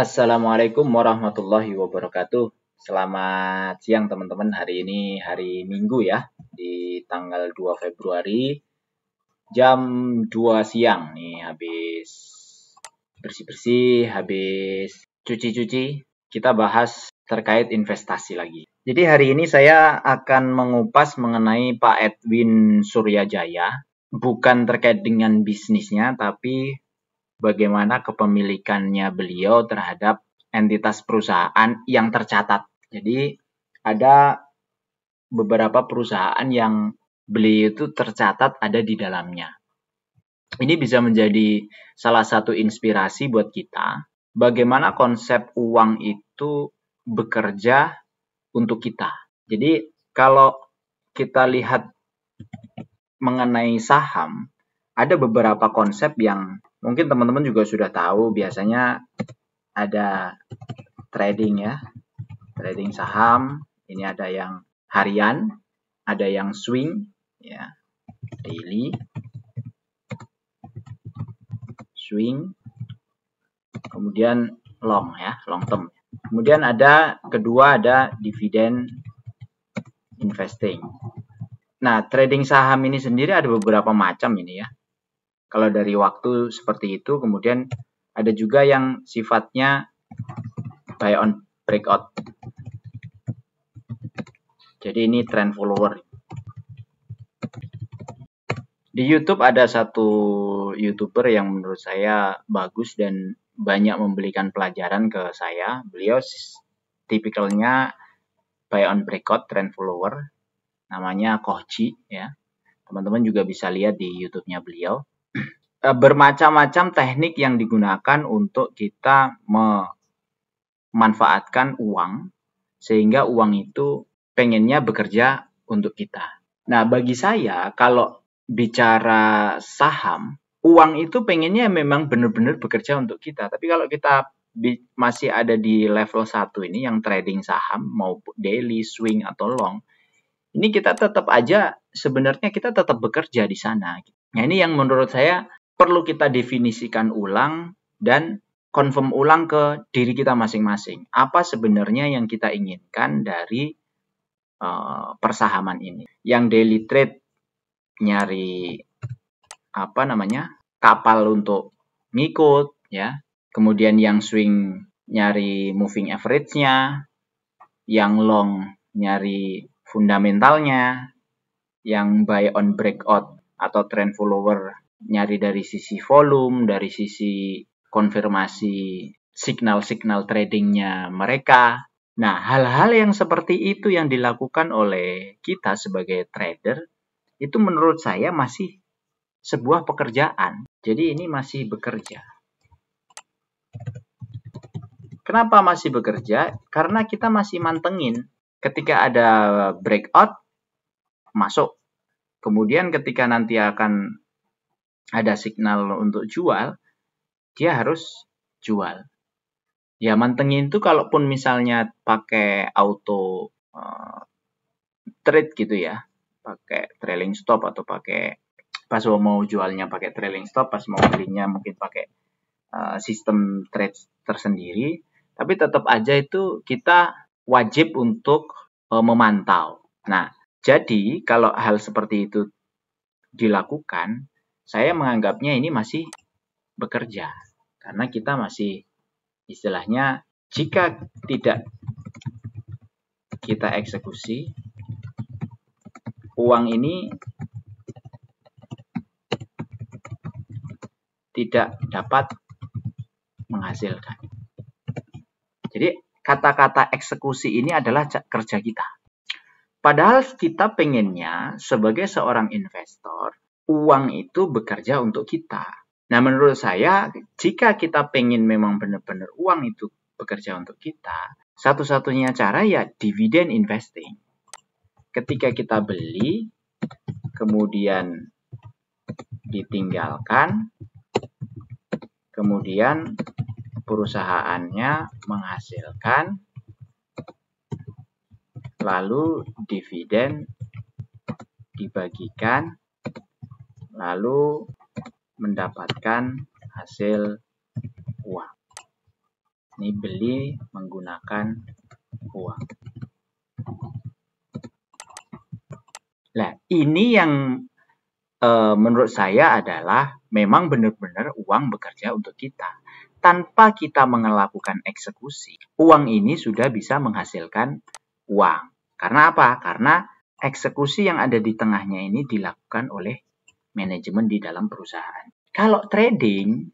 Assalamualaikum warahmatullahi wabarakatuh. Selamat siang teman-teman. Hari ini hari Minggu ya, di tanggal 2 Februari jam 2 siang nih, habis bersih-bersih, habis cuci-cuci. Kita bahas terkait investasi lagi. Jadi hari ini saya akan mengupas mengenai Pak Edwin Suryajaya, bukan terkait dengan bisnisnya, tapi bagaimana kepemilikannya beliau terhadap entitas perusahaan yang tercatat. Jadi ada beberapa perusahaan yang beliau itu tercatat ada di dalamnya. Ini bisa menjadi salah satu inspirasi buat kita bagaimana konsep uang itu bekerja untuk kita. Jadi kalau kita lihat mengenai saham, ada beberapa konsep yang mungkin teman-teman juga sudah tahu. Biasanya ada trading ya, trading saham. Ini ada yang harian, ada yang swing ya, daily, swing, kemudian long ya, long term. Kemudian kedua ada dividend investing. Nah, trading saham ini sendiri ada beberapa macam ini ya. Kalau dari waktu seperti itu, kemudian ada juga yang sifatnya buy on breakout. Jadi ini trend follower. Di YouTube ada satu YouTuber yang menurut saya bagus dan banyak memberikan pelajaran ke saya. Beliau tipikalnya buy on breakout trend follower. Namanya Kohji ya. Teman-teman juga bisa lihat di YouTube-nya beliau. Bermacam-macam teknik yang digunakan untuk kita memanfaatkan uang sehingga uang itu pengennya bekerja untuk kita. Nah, bagi saya kalau bicara saham, uang itu pengennya memang benar-benar bekerja untuk kita. Tapi kalau kita masih ada di level 1 ini yang trading saham maupun daily, swing atau long, ini kita tetap aja sebenarnya kita tetap bekerja di sana. Nah, ini yang menurut saya perlu kita definisikan ulang dan confirm ulang ke diri kita masing-masing. Apa sebenarnya yang kita inginkan dari persahaman ini? Yang daily trade nyari kapal untuk ngikut ya. Kemudian yang swing nyari moving average-nya, yang long nyari fundamentalnya, yang buy on breakout atau trend follower nyari dari sisi volume, dari sisi konfirmasi signal-signal tradingnya mereka. Nah, hal-hal yang seperti itu yang dilakukan oleh kita sebagai trader, itu menurut saya masih sebuah pekerjaan. Jadi ini masih bekerja. Kenapa masih bekerja? Karena kita masih mantengin. Ketika ada breakout, masuk. Kemudian ketika nanti akan ada signal untuk jual, dia harus jual. Ya mantengin itu kalaupun misalnya pakai auto trade gitu ya, pakai trailing stop atau pakai pas mau jualnya pakai trailing stop, pas mau belinya mungkin pakai sistem trade tersendiri, tapi tetap aja itu kita wajib untuk memantau. Nah, jadi kalau hal seperti itu dilakukan, saya menganggapnya ini masih bekerja. Karena kita masih istilahnya jika tidak kita eksekusi, uang ini tidak dapat menghasilkan. Jadi kata-kata eksekusi ini adalah kerja kita. Padahal kita pengennya sebagai seorang investor, uang itu bekerja untuk kita. Nah, menurut saya, jika kita pengen memang benar-benar uang itu bekerja untuk kita, satu-satunya cara ya dividen investing. Ketika kita beli, kemudian ditinggalkan, kemudian perusahaannya menghasilkan, lalu dividen dibagikan, lalu mendapatkan hasil uang. Ini beli menggunakan uang. Nah, ini yang menurut saya adalah memang benar-benar uang bekerja untuk kita. Tanpa kita melakukan eksekusi, uang ini sudah bisa menghasilkan uang. Karena apa? Karena eksekusi yang ada di tengahnya ini dilakukan oleh manajemen di dalam perusahaan. Kalau trading,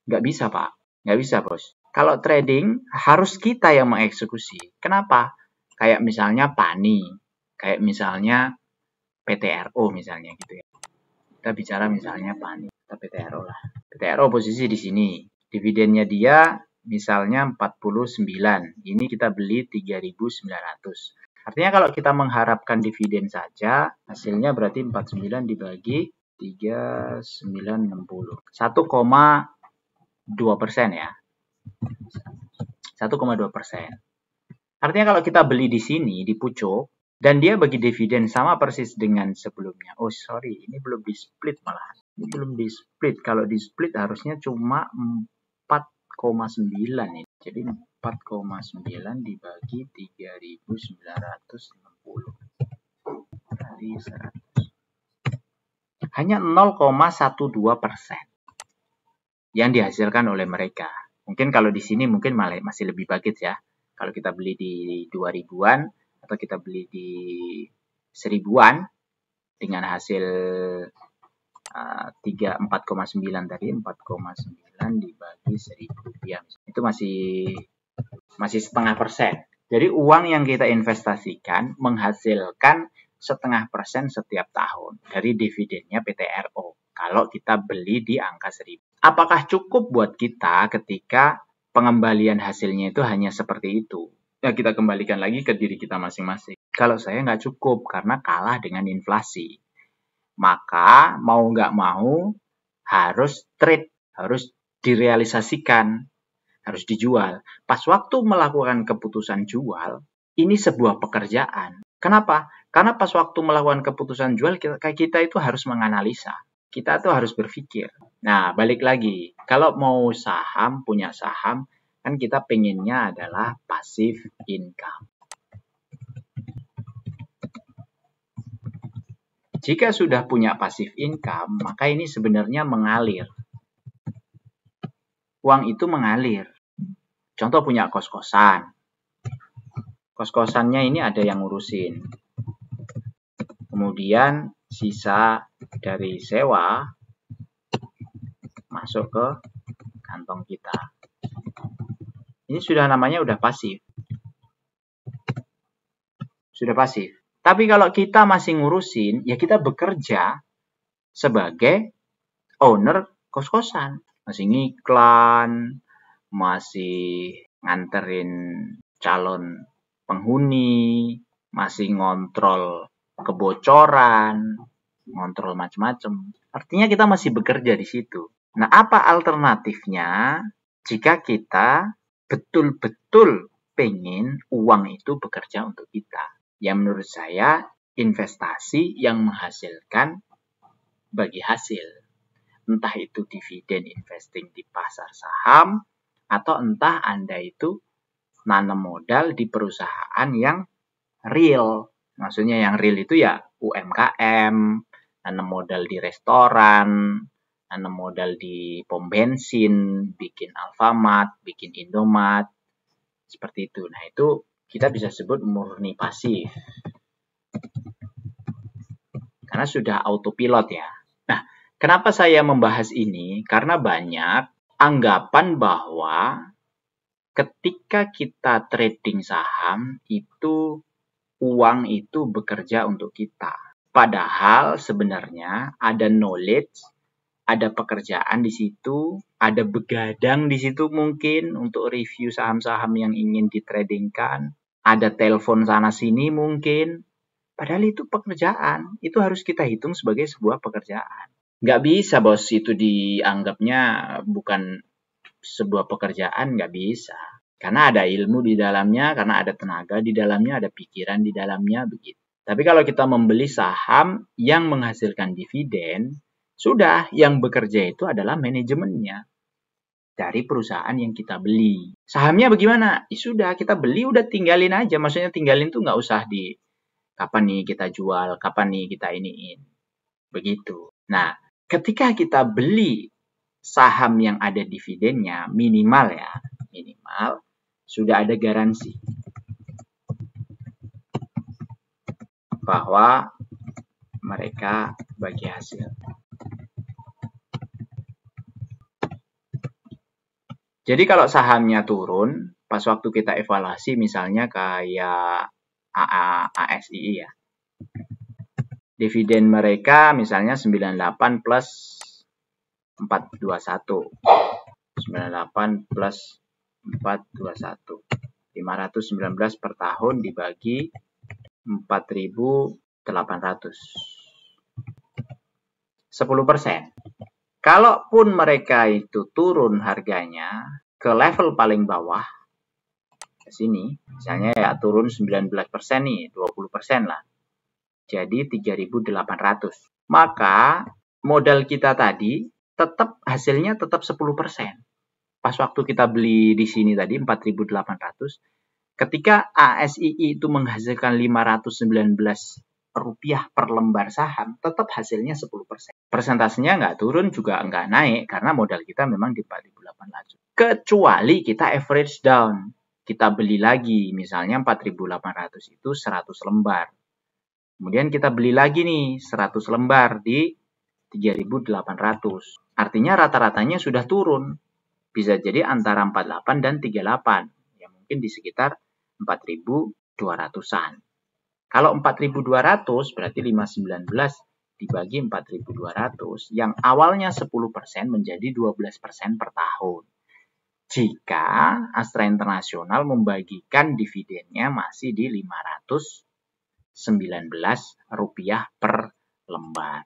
nggak bisa, Pak. Nggak bisa, Bos. Kalau trading, harus kita yang mengeksekusi. Kenapa? Kayak misalnya PANI, kayak misalnya PTRO misalnya gitu ya. Kita bicara misalnya PANI atau PTRO lah. PTRO posisi di sini. Dividennya dia misalnya 49. Ini kita beli 3.900. Artinya kalau kita mengharapkan dividen saja, hasilnya berarti 49 dibagi 3.960. 1,2% ya. 1,2%. Artinya kalau kita beli di sini, di pucuk, dan dia bagi dividen sama persis dengan sebelumnya. Oh sorry, ini belum di split malah. Ini belum di split. Kalau di split harusnya cuma 4,9 ini. Jadi 4,9 dibagi 3.960 kali 100. Hanya 0,12% yang dihasilkan oleh mereka. Mungkin kalau di sini mungkin masih lebih bagus ya. Kalau kita beli di 2000-an, atau kita beli di 1000-an dengan hasil 4,9 tadi, 4,9 dibagi 1000 rupiah. Itu masih setengah persen. Jadi uang yang kita investasikan menghasilkan setengah persen setiap tahun dari dividennya PTRO. Kalau kita beli di angka 1000. Apakah cukup buat kita ketika pengembalian hasilnya itu hanya seperti itu? Ya kita kembalikan lagi ke diri kita masing-masing. Kalau saya nggak cukup karena kalah dengan inflasi. Maka mau nggak mau harus trade, harus direalisasikan, harus dijual. Pas waktu melakukan keputusan jual, ini sebuah pekerjaan. Kenapa? Karena pas waktu melakukan keputusan jual, kita itu harus menganalisa. Kita tuh harus berpikir. Nah, balik lagi. Kalau mau saham, punya saham, kan kita pengennya adalah passive income. Jika sudah punya passive income, maka ini sebenarnya mengalir. Uang itu mengalir. Contoh punya kos-kosan. Kos-kosannya ini ada yang ngurusin. Kemudian sisa dari sewa masuk ke kantong kita. Ini sudah namanya udah pasif. Sudah pasif. Tapi kalau kita masih ngurusin, ya kita bekerja sebagai owner kos-kosan. Masih ngiklan, masih nganterin calon penghuni, masih ngontrol kebocoran, ngontrol macam-macam. Artinya kita masih bekerja di situ. Nah, apa alternatifnya jika kita betul-betul pengen uang itu bekerja untuk kita? Ya menurut saya investasi yang menghasilkan bagi hasil. Entah itu dividen investing di pasar saham, atau entah Anda itu nanam modal di perusahaan yang real. Maksudnya yang real itu ya UMKM, nanam modal di restoran, nanam modal di pom bensin, bikin Alfamart, bikin Indomart, seperti itu. Nah, itu kita bisa sebut murni pasif. Karena sudah autopilot ya. Nah, kenapa saya membahas ini? Karena banyak anggapan bahwa ketika kita trading saham, itu uang itu bekerja untuk kita. Padahal sebenarnya ada knowledge, ada pekerjaan di situ, ada begadang di situ mungkin untuk review saham-saham yang ingin ditradingkan, ada telepon sana-sini mungkin. Padahal itu pekerjaan, itu harus kita hitung sebagai sebuah pekerjaan. Nggak bisa bos itu dianggapnya bukan sebuah pekerjaan, nggak bisa. Karena ada ilmu di dalamnya, karena ada tenaga di dalamnya, ada pikiran di dalamnya, begitu. Tapi kalau kita membeli saham yang menghasilkan dividen, sudah yang bekerja itu adalah manajemennya. dari perusahaan yang kita beli. Sahamnya bagaimana? Ya sudah, kita beli udah tinggalin aja. Maksudnya tinggalin tuh nggak usah di kapan nih kita jual, kapan nih kita iniin. Begitu. Nah, ketika kita beli saham yang ada dividennya, minimal sudah ada garansi bahwa mereka bagi hasil. Jadi kalau sahamnya turun, pas waktu kita evaluasi misalnya kayak ASII ya. Dividen mereka misalnya 98 plus 421. 98 plus 421. 519 per tahun dibagi 4.800. 10%. Kalaupun mereka itu turun harganya ke level paling bawah, ke sini, misalnya ya turun 19% nih, 20% lah. Jadi 3.800. Maka modal kita tadi tetap hasilnya tetap 10%. Pas waktu kita beli di sini tadi 4.800, ketika ASII itu menghasilkan 519 rupiah per lembar saham, tetap hasilnya 10%. Persentasenya nggak turun juga nggak naik karena modal kita memang di 4.800. Kecuali kita average down. Kita beli lagi, misalnya 4.800 itu 100 lembar. Kemudian kita beli lagi nih 100 lembar di 3.800. Artinya rata-ratanya sudah turun. Bisa jadi antara 48 dan 38. Ya mungkin di sekitar 4.200-an. Kalau 4.200 berarti 519 dibagi 4.200 yang awalnya 10% menjadi 12% per tahun. Jika Astra International membagikan dividennya masih di 519 rupiah per lembar.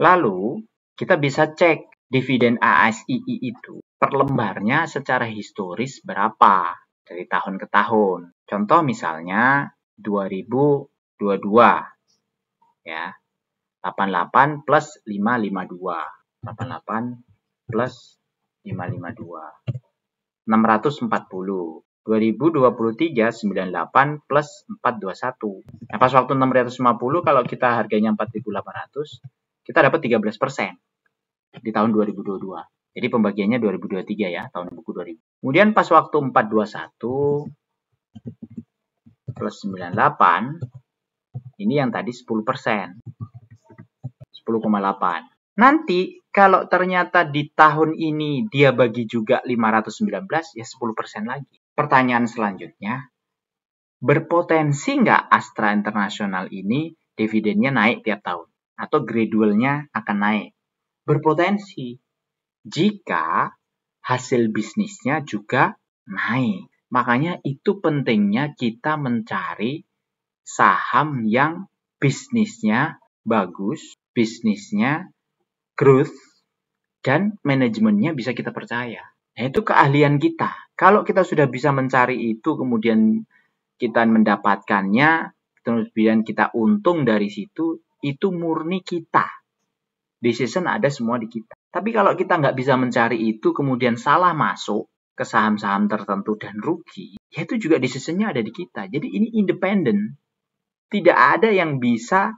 Lalu kita bisa cek dividen ASII itu per lembarnya secara historis berapa dari tahun ke tahun. Contoh misalnya 2022 ya. 88 plus 552. 88 plus 552. 640. 2023 98 plus 421. Nah, pas waktu 650 kalau kita harganya 4.800, kita dapat 13% di tahun 2022. Jadi pembagiannya 2023 ya, tahun buku 2000. Kemudian pas waktu 421 plus 98, ini yang tadi 10%. 10,8. Nanti kalau ternyata di tahun ini dia bagi juga 519, ya 10% lagi. Pertanyaan selanjutnya, berpotensi nggak Astra International ini dividennya naik tiap tahun? Atau gradualnya akan naik? Berpotensi. Jika hasil bisnisnya juga naik. Makanya itu pentingnya kita mencari saham yang bisnisnya bagus, bisnisnya growth, dan manajemennya bisa kita percaya. Nah, itu keahlian kita. Kalau kita sudah bisa mencari itu, kemudian kita mendapatkannya, kemudian kita untung dari situ, itu murni kita. Decision ada semua di kita. Tapi kalau kita nggak bisa mencari itu, kemudian salah masuk ke saham-saham tertentu dan rugi, ya itu juga decision-nya ada di kita. Jadi ini independen. Tidak ada yang bisa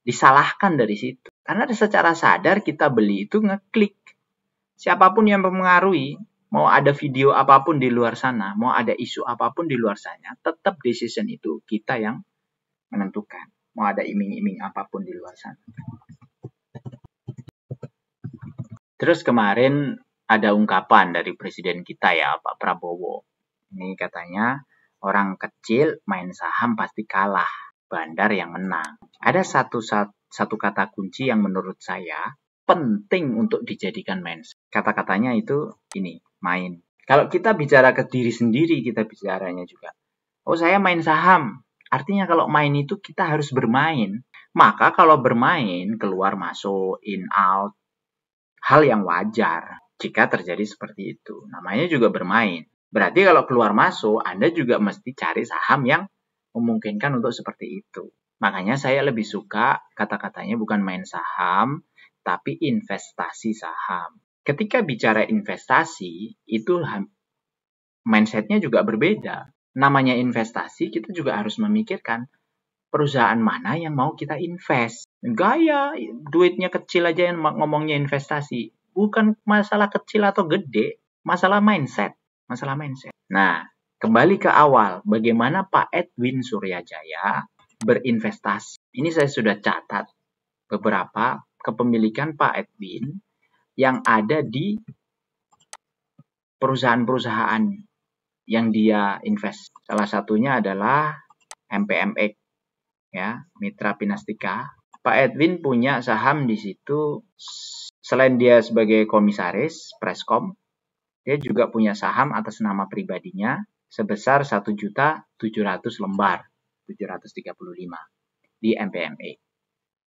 disalahkan dari situ. Karena secara sadar kita beli itu ngeklik. Siapapun yang mempengaruhi, mau ada video apapun di luar sana, mau ada isu apapun di luar sana, tetap decision itu kita yang menentukan. Mau ada iming-iming apapun di luar sana. Terus kemarin ada ungkapan dari presiden kita ya, Pak Prabowo. Ini katanya, orang kecil main saham pasti kalah, bandar yang menang. Ada satu kata kunci yang menurut saya penting untuk dijadikan mindset. Kata-katanya itu ini, main. Kalau kita bicara ke diri sendiri, kita bicaranya juga. Oh, saya main saham. Artinya kalau main itu kita harus bermain. Maka kalau bermain, keluar masuk, in out, hal yang wajar jika terjadi seperti itu. Namanya juga bermain. Berarti kalau keluar masuk, Anda juga mesti cari saham yang memungkinkan untuk seperti itu. Makanya saya lebih suka kata-katanya bukan main saham, tapi investasi saham. ketika bicara investasi, itu mindset-nya juga berbeda. Namanya investasi, kita juga harus memikirkan perusahaan mana yang mau kita invest. Gaya, duitnya kecil aja yang ngomongnya investasi. Bukan masalah kecil atau gede, masalah mindset. Nah, kembali ke awal, bagaimana Pak Edwin Suryajaya berinvestasi. Ini saya sudah catat beberapa kepemilikan Pak Edwin yang ada di perusahaan-perusahaan yang dia invest. Salah satunya adalah MPMX, ya, Mitra Pinastika. Pak Edwin punya saham di situ. Selain dia sebagai komisaris Preskom, dia juga punya saham atas nama pribadinya sebesar 1.700.000 lembar, 735 di MPME.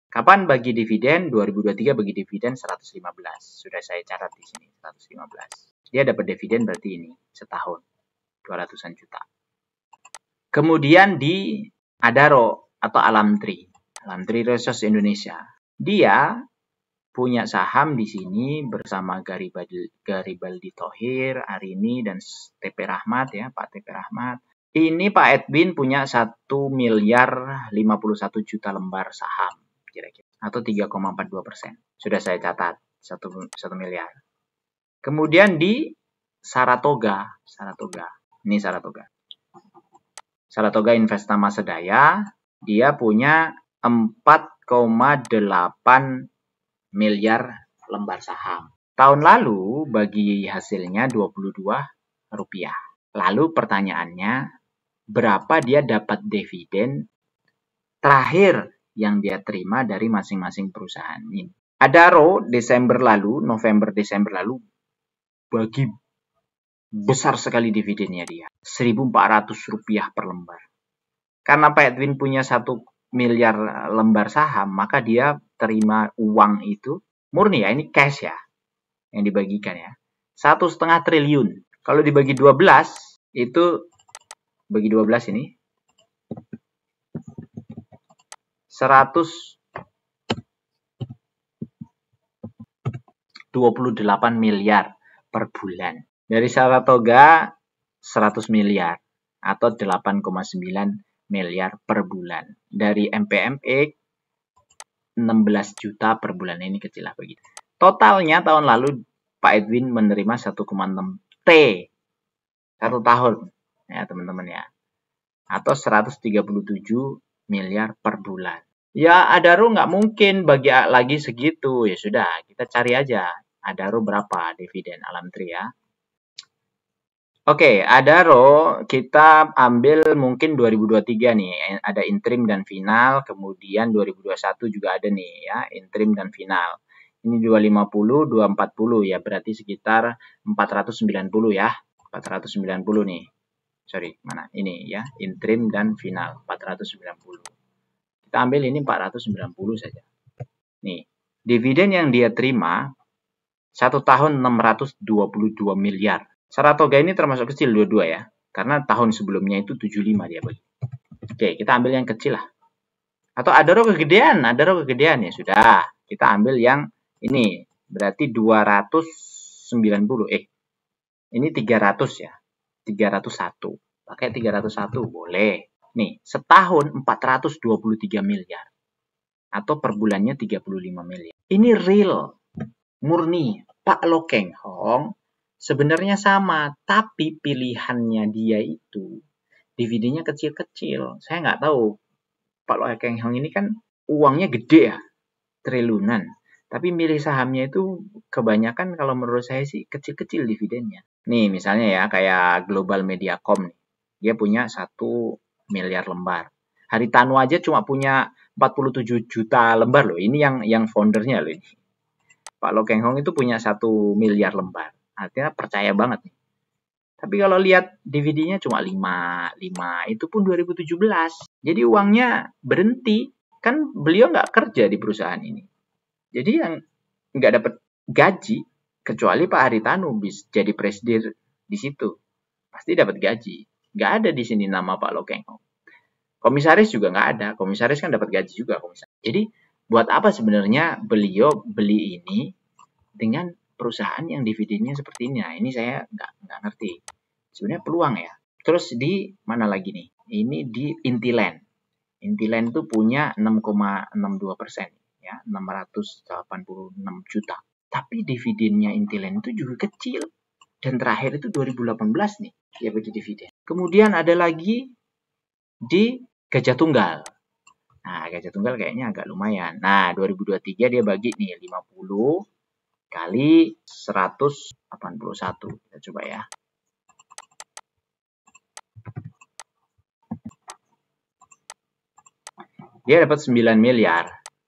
Kapan bagi dividen? 2023 bagi dividen 115. Sudah saya catat di sini, 115. Dia dapat dividen berarti ini setahun 200-an juta. Kemudian di Adaro atau Alamtri Resources Indonesia. Dia punya saham di sini bersama Garibaldi Thohir, Arini, dan TP Rahmat, ya, Pak TP Rahmat. Ini Pak Edwin punya 1.051 juta lembar saham, kira-kira, atau 3,42%. Sudah saya catat, 1 miliar. Kemudian di Saratoga. Ini Saratoga Investama Sedaya, dia punya 4,8 miliar lembar saham. Tahun lalu bagi hasilnya 22 rupiah. Lalu pertanyaannya, berapa dia dapat dividen terakhir yang dia terima dari masing-masing perusahaan ini? Adaro November Desember lalu bagi besar sekali dividennya dia, 1.400 rupiah per lembar. Karena Pak Edwin punya 1 miliar lembar saham, maka dia terima uang itu murni, ya, ini cash, ya, yang dibagikan, ya, 1,5 triliun. Kalau dibagi 12, itu bagi 12 ini 128 miliar per bulan. Dari Saratoga 100 miliar atau 8,9 miliar per bulan. Dari MPMX 16 juta per bulan. Ini kecil lah begitu. Totalnya tahun lalu Pak Edwin menerima 1,6 T 1 tahun, ya teman-teman, ya, atau 137 miliar per bulan. Ya, Adaro nggak mungkin bagi lagi segitu. Ya sudah, kita cari aja Adaro berapa dividen Alamtri, ya. Oke, Adaro kita ambil mungkin 2023 nih, ada interim dan final, kemudian 2021 juga ada nih, ya, interim dan final. Ini 250, 240, ya, berarti sekitar 490, ya, 490 nih. Sorry, mana? Ini, ya, interim dan final, 490. Kita ambil ini 490 saja. Nih, dividen yang dia terima 1 tahun 622 miliar. Saratoga ini termasuk kecil dua-dua, ya, karena tahun sebelumnya itu 75 dia bagi. Oke, kita ambil yang kecil lah. Atau Adaro kegedean, ya sudah. Kita ambil yang ini, berarti 290. Ini 300, ya. 301. Pakai 301 boleh. Nih, setahun 423 miliar. Atau per bulannya 35 miliar. Ini real, murni. Pak Lo Keng Hong sebenarnya sama, tapi pilihannya dia itu dividennya kecil-kecil. Saya nggak tahu, Pak Lo Keng Hong ini kan uangnya gede, ya, triliunan. Tapi milih sahamnya itu kebanyakan kalau menurut saya sih kecil-kecil dividennya. Nih misalnya, ya, kayak Global Mediacom nih. Dia punya 1 miliar lembar. Haritanu aja cuma punya 47 juta lembar loh. Ini yang foundernya loh ini. Pak Lo Keng Hong itu punya 1 miliar lembar. Artinya percaya banget nih. Tapi kalau lihat dividennya cuma 5. Itu pun 2017. Jadi uangnya berhenti. Kan beliau nggak kerja di perusahaan ini. Jadi yang nggak dapat gaji, kecuali Pak Haritanu bisa jadi presiden di situ. Pasti dapat gaji. Nggak ada di sini nama Pak Lo Keng Hong. Komisaris juga nggak ada. Komisaris kan dapat gaji juga. Komisaris. Jadi buat apa sebenarnya beliau beli ini dengan perusahaan yang dividennya seperti ini. Nah, ini saya nggak ngerti. Sebenarnya peluang ya. Terus di mana lagi nih? Ini di Intiland. Intiland tuh punya 6,62%, ya, 686 juta. Tapi dividennya Intiland itu juga kecil. Dan terakhir itu 2018 nih, dia bagi dividen. Kemudian ada lagi di Gajah Tunggal. Nah, Gajah Tunggal kayaknya agak lumayan. Nah, 2023 dia bagi nih 50 kali 181. Kita coba ya. Dia dapat 9 miliar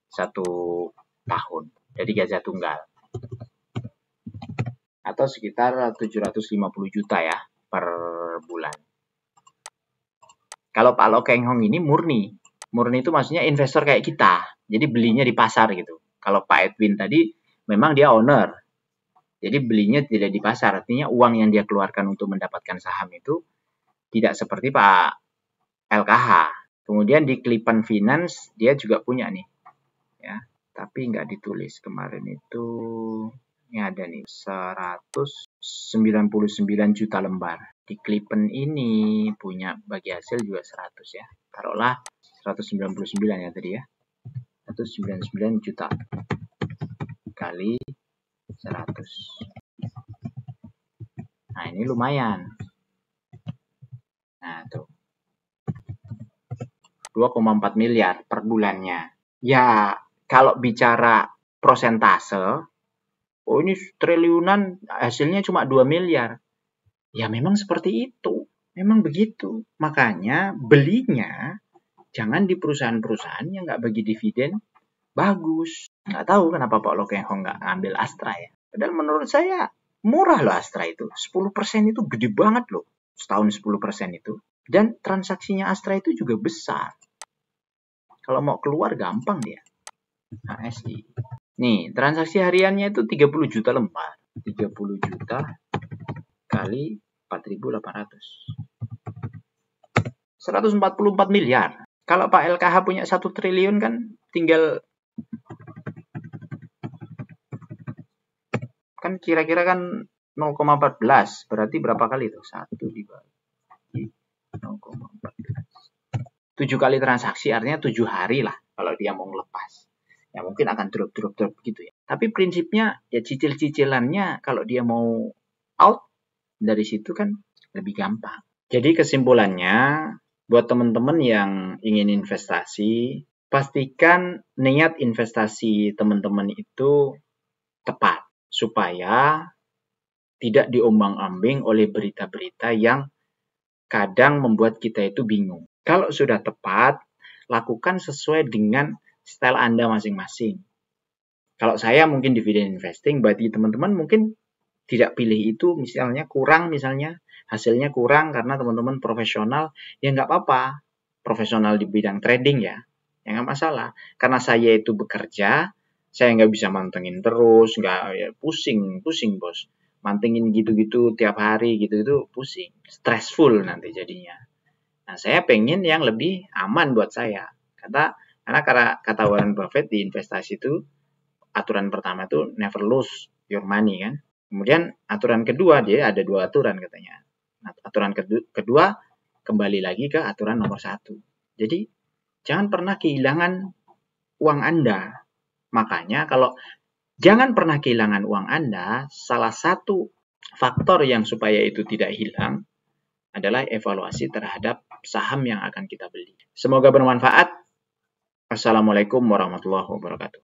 satu tahun dari Gajah Tunggal. Atau sekitar 750 juta ya per bulan. Kalau Pak Lo Keng Hong ini murni. Murni itu maksudnya investor kayak kita. Jadi belinya di pasar gitu. Kalau Pak Edwin tadi memang dia owner. Jadi belinya tidak di pasar. Artinya uang yang dia keluarkan untuk mendapatkan saham itu tidak seperti Pak LKH. Kemudian di Klipan Finance dia juga punya nih. Ya, tapi nggak ditulis kemarin itu. Ini ada nih 199 juta lembar. Di Klipan ini punya bagi hasil juga 100 ya. Taruhlah 199 ya tadi ya. 199 juta kali 100. Nah, ini lumayan. Nah, tuh. 2,4 miliar per bulannya. Ya, kalau bicara prosentase, oh ini triliunan hasilnya cuma 2 miliar. Ya memang seperti itu. Memang begitu. Makanya belinya jangan di perusahaan-perusahaan yang nggak bagi dividen bagus. Nggak tahu kenapa Pak Lo Keng Hong nggak ngambil Astra ya. Padahal menurut saya murah loh Astra itu. 10% itu gede banget loh. Setahun 10% itu. Dan transaksinya Astra itu juga besar. Kalau mau keluar gampang dia. HSI. Nih, transaksi hariannya itu 30 juta lembar. 30 juta kali 4.800. 144 miliar. Kalau Pak LKH punya 1 triliun kan tinggal kan kira-kira kan 0,14. Berarti berapa kali itu? 1 dibagi 0,14. 7 kali transaksi artinya 7 hari lah kalau dia mau ngelepas. Ya mungkin akan drop gitu ya. Tapi prinsipnya ya cicil-cicilannya kalau dia mau out dari situ kan lebih gampang. Jadi kesimpulannya buat teman-teman yang ingin investasi, pastikan niat investasi teman-teman itu tepat supaya tidak diombang-ambing oleh berita-berita yang kadang membuat kita itu bingung. Kalau sudah tepat, lakukan sesuai dengan style Anda masing-masing. Kalau saya mungkin dividen investing, bagi teman-teman mungkin tidak pilih itu, misalnya kurang, hasilnya kurang karena teman-teman profesional, ya nggak apa-apa. Profesional di bidang trading ya nggak masalah. Karena saya itu bekerja, saya nggak bisa mantengin terus, nggak ya, pusing bos. Mantengin gitu-gitu tiap hari gitu-gitu pusing, stressful nanti jadinya. Nah, saya pengen yang lebih aman buat saya. Karena kata Warren Buffett di investasi itu, aturan pertama itu never lose your money kan. Kemudian aturan kedua, dia ada 2 aturan katanya. Nah, aturan kedua kembali lagi ke aturan nomor 1. Jadi jangan pernah kehilangan uang Anda. Makanya kalau jangan pernah kehilangan uang Anda, salah satu faktor yang supaya itu tidak hilang adalah evaluasi terhadap saham yang akan kita beli. Semoga bermanfaat. Assalamualaikum warahmatullahi wabarakatuh.